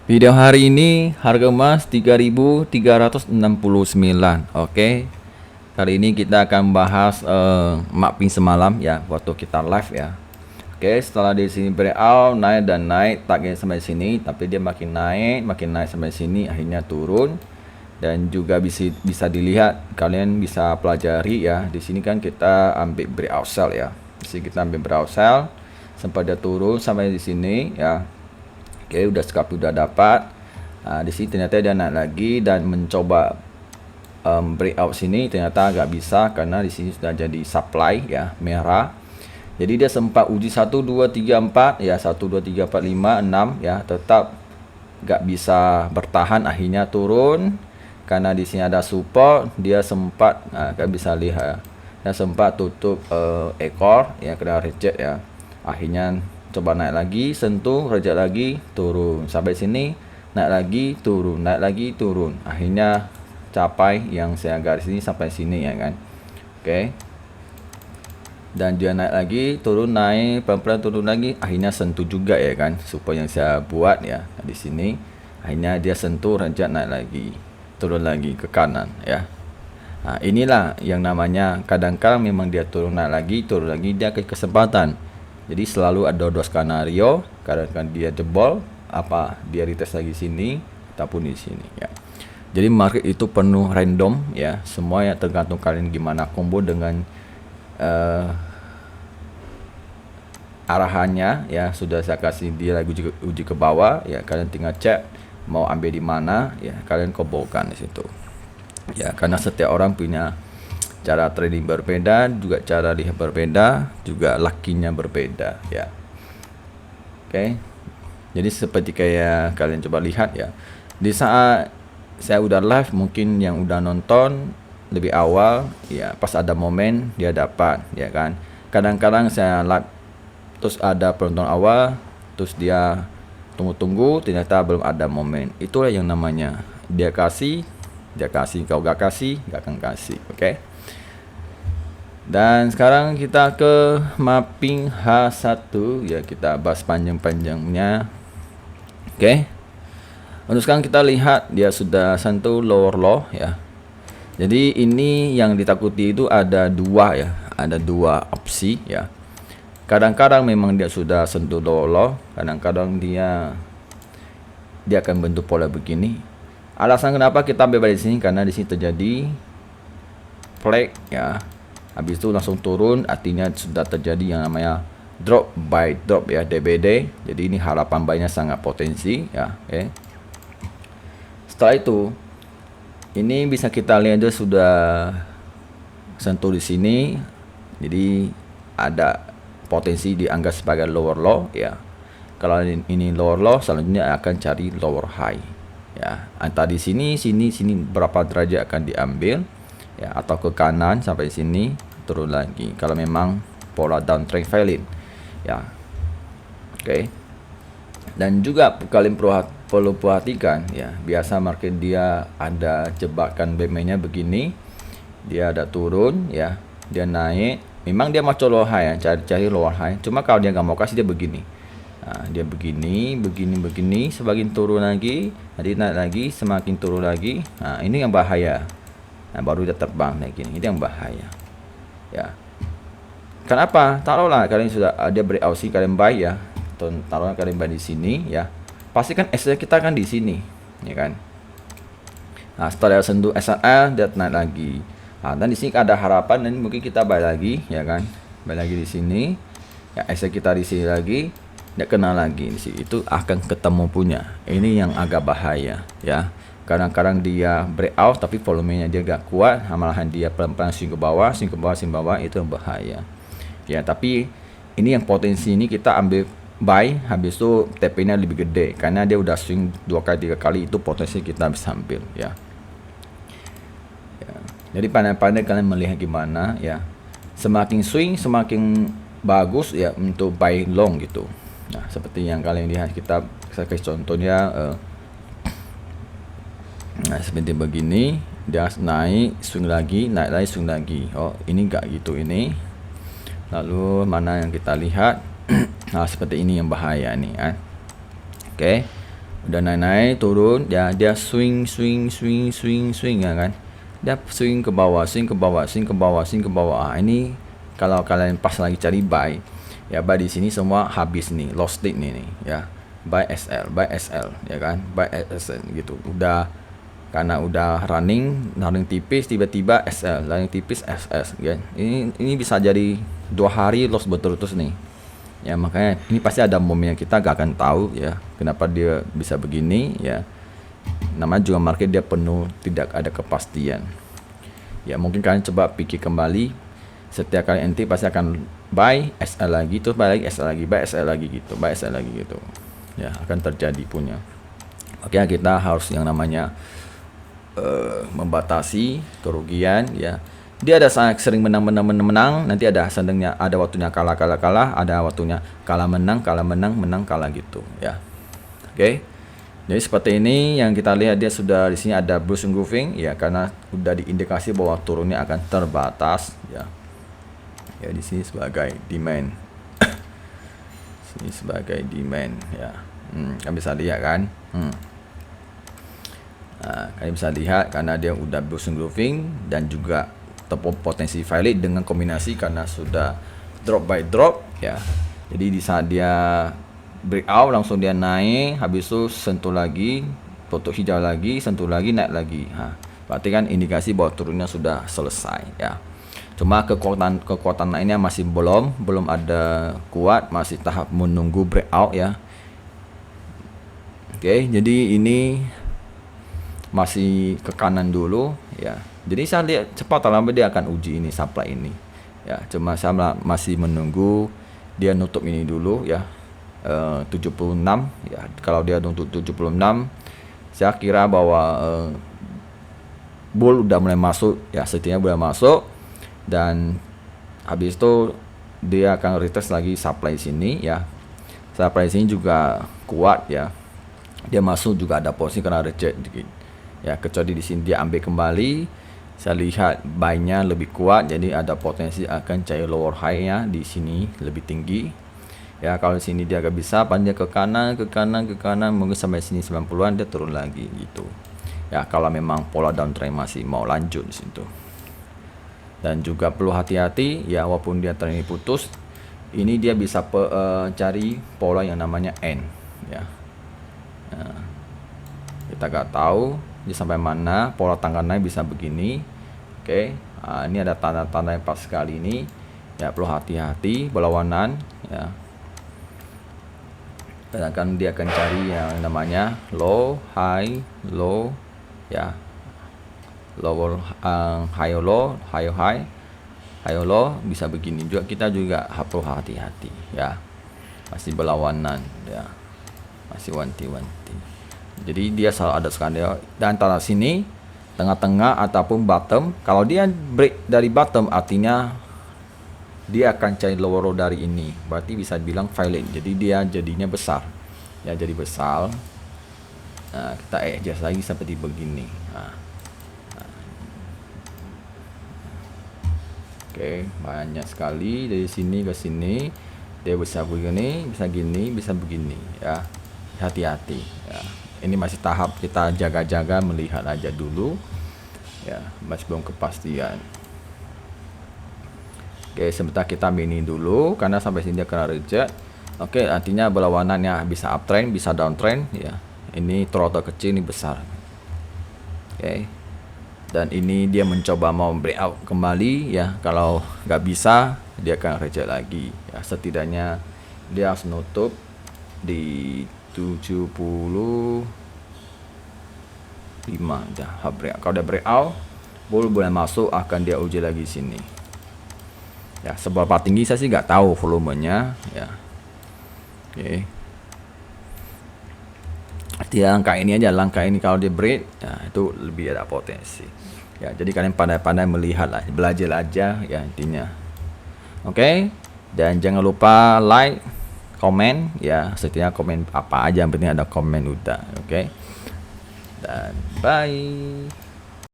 Video hari ini harga emas 3.369. Oke. Kali ini kita akan bahas mapping semalam ya, waktu kita live ya. Oke, setelah di sini breakout naik dan naik target sampai sini, tapi dia makin naik sampai sini, akhirnya turun. Dan juga bisa dilihat, kalian bisa pelajari ya. Di sini kan kita ambil breakout sell ya. Di sini kita ambil breakout sell sampai dia turun sampai di sini ya. Oke, udah scalp udah dapat. Nah, di sini ternyata dia naik lagi dan mencoba breakout sini, ternyata agak bisa karena di sini sudah jadi supply ya, merah. Jadi dia sempat uji 1 2 3 4 ya, 1 2 3 4 5 6 ya, tetap gak bisa bertahan, akhirnya turun karena di sini ada support. Dia sempat gak bisa lihat, dia sempat tutup ekor ya, kena reject ya. Akhirnya coba naik lagi, sentuh, reject lagi, turun sampai sini, naik lagi, turun, naik lagi, turun, akhirnya capai yang saya garis ini sampai sini ya kan. Oke, dan dia naik lagi, turun, naik pelan-pelan, turun lagi, akhirnya sentuh juga ya kan, support yang saya buat ya di sini. Akhirnya dia sentuh, reject, naik lagi, turun lagi ke kanan ya. Nah, inilah yang namanya kadang-kadang memang dia turun naik lagi, turun lagi, dia ke kesempatan. Jadi selalu ada dua skenario, kadang-kadang dia jebol, apa dia retest lagi sini ataupun di sini ya. Jadi market itu penuh random ya, semua yang tergantung kalian gimana combo dengan arahannya ya. Sudah saya kasih dia lagi uji ke bawah ya, kalian tinggal cek mau ambil di mana ya, kalian kombokan di situ ya, karena setiap orang punya cara trading berbeda, juga cara lihat berbeda, juga lakinya berbeda ya. Oke, jadi seperti kayak kalian coba lihat ya, di saat saya udah live, mungkin yang udah nonton lebih awal ya, pas ada momen dia dapat ya kan. Kadang-kadang saya live terus ada penonton awal, terus dia tunggu-tunggu, ternyata belum ada momen. Itulah yang namanya dia kasih, kau gak kasih, gak akan kasih. Oke. Dan sekarang kita ke mapping H1 ya, kita bahas panjang-panjangnya. Oke. Untuk sekarang kita lihat dia sudah sentuh lower low ya. Jadi ini yang ditakuti itu ada dua ya, ada dua opsi ya. Kadang-kadang memang dia sudah sentuh lower low, kadang-kadang dia akan bentuk pola begini. Alasan kenapa kita ambil di sini, karena di sini terjadi flag ya. Habis itu langsung turun, artinya sudah terjadi yang namanya drop by drop ya, DBD. Jadi ini harapan buy-nya sangat potensi ya. Oke. Setelah itu, ini bisa kita lihat dia sudah sentuh di sini. Jadi ada potensi dianggap sebagai lower low ya. Kalau ini lower low, selanjutnya akan cari lower high ya. Antara di sini, sini berapa derajat akan diambil ya, atau ke kanan sampai sini, turun lagi kalau memang pola downtrend valid ya. Oke. Dan juga kalian perlu perhatikan ya, biasa market dia ada jebakan BM-nya begini, dia ada turun ya, dia naik, memang dia mau lower high ya, cari lower high. Cuma kalau dia nggak mau kasih, dia begini. Nah, dia begini, semakin turun lagi, nanti naik lagi, semakin turun lagi. Nah, ini yang bahaya. Nah, baru dia terbang naik gini, ini yang bahaya ya. Kenapa? Taruhlah kalian sudah ada breakout sini, kalian buy ya, taruhlah kalian buy di sini ya, pasti kan SL kita kan di sini ya kan. Nah, setelah sentuh SL, dia naik lagi. Nah, dan di sini ada harapan, dan mungkin kita buy lagi ya kan, buy lagi di sini ya, SL kita di sini lagi, dia kena lagi di sini, itu akan ketemu punya. Ini yang agak bahaya ya. Kadang-kadang dia breakout tapi volumenya dia gak kuat, malahan dia pelan-pelan swing ke bawah, itu yang bahaya ya. Tapi ini yang potensi ini kita ambil buy, habis itu TP-nya lebih gede karena dia udah swing 2 kali 3 kali, itu potensi kita bisa ambil ya. Jadi pandai-pandai kalian melihat gimana ya, semakin swing semakin bagus ya untuk buy long gitu. Nah, seperti yang kalian lihat, saya kasih contohnya nah, seperti begini, dia naik, swing lagi, naik lagi, swing lagi. Oh, ini enggak gitu ini. Lalu mana yang kita lihat? Nah, seperti ini yang bahaya nih kan. Oke. udah naik turun ya, dia swing ya kan, dia swing ke bawah, swing ke bawah, swing ke bawah, swing ke bawah. Ini kalau kalian pas lagi cari buy ya, buy di sini semua habis nih, lost it nih ya, buy SL ya kan, buy SL gitu. Udah karena udah running tipis, tiba-tiba SL, running tipis SS kan. Ini bisa jadi 2 hari loss berturut-turut nih. Ya makanya ini pasti ada momennya, kita gak akan tahu ya kenapa dia bisa begini ya. Namanya juga market dia penuh, tidak ada kepastian. Ya mungkin kalian coba pikir kembali, setiap kali NT pasti akan buy SL lagi, terus buy lagi SL lagi, buy SL lagi gitu, buy SL lagi gitu. Ya akan terjadi punya. Oke, kita harus yang namanya membatasi kerugian ya. Dia ada sering menang, nanti ada sedangnya, ada waktunya kalah, ada waktunya kalah menang kalah gitu ya. Oke. Jadi seperti ini yang kita lihat, dia sudah di sini ada bullish grooving ya, karena udah diindikasi bahwa turunnya akan terbatas ya. Ya di sini sebagai demand. Sini sebagai demand ya. Kalian bisa lihat kan? Nah, kalian bisa lihat karena dia udah bullish grooving dan juga potensi valid dengan kombinasi karena sudah drop by drop ya. Jadi di saat dia breakout langsung dia naik, habis itu sentuh lagi, tutup hijau lagi, sentuh lagi, naik lagi. Berarti kan indikasi bahwa turunnya sudah selesai ya. Cuma kekuatan lainnya masih belum ada kuat, masih tahap menunggu breakout ya. Oke, jadi ini masih ke kanan dulu ya. Jadi saya lihat cepat atau lambat dia akan uji ini supply ini ya. Cuma saya masih menunggu dia nutup ini dulu ya, 76 ya. Kalau dia nutup 76, saya kira bahwa bull udah mulai masuk ya, setidaknya udah masuk, dan habis itu dia akan retest lagi supply sini ya. Supply sini juga kuat ya, dia masuk juga ada posisi karena reject dikit ya, kecuali di sini dia ambil kembali. Saya lihat buy-nya lebih kuat, jadi ada potensi akan cari lower high-nya di sini lebih tinggi. Ya kalau di sini dia agak bisa panjang ke kanan, mungkin sampai sini 90-an dia turun lagi gitu. Ya kalau memang pola downtrend masih mau lanjut di situ. Dan juga perlu hati-hati ya, walaupun dia tren ini putus, ini dia bisa cari pola yang namanya N ya. Nah, kita gak tahu dia sampai mana, pola tangga naik bisa begini. Oke. Ini ada tanda-tanda yang pas sekali ini ya, perlu hati-hati berlawanan ya. Dan dia akan cari yang namanya low high low ya, lower high low, high low bisa begini juga. Kita juga perlu hati-hati ya, masih berlawanan ya, masih wanti-wanti. Jadi dia selalu ada skandal dan antara sini tengah-tengah ataupun bottom. Kalau dia break dari bottom, artinya dia akan cari lower low dari ini, berarti bisa dibilang valid. Jadi dia jadinya besar ya, jadi besar. Nah, kita adjust lagi seperti begini. Oke, banyak sekali dari sini ke sini. Dia bisa begini, bisa gini, bisa begini ya. Hati-hati ya. Ini masih tahap kita jaga-jaga, melihat aja dulu ya, masih belum kepastian. Oke, sebentar kita mini dulu karena sampai sini dia kena reject. Oke, artinya berlawanannya bisa uptrend, bisa downtrend ya. Ini throttle kecil, ini besar. Oke. Dan ini dia mencoba mau breakout kembali ya. Kalau nggak bisa, dia akan reject lagi ya. Setidaknya dia harus nutup di 75 dah breakout. Kalau dia breakout, bull boleh masuk, akan dia uji lagi sini ya. Seberapa tinggi saya sih nggak tahu volumenya ya. Oke. Dia langkah ini aja, langkah ini kalau dia break ya, itu lebih ada potensi ya. Jadi kalian pandai-pandai melihat lah, belajar aja ya intinya. Oke. Dan jangan lupa like, komen ya, setidaknya komen apa aja yang penting ada komen udah. Oke. Dan bye.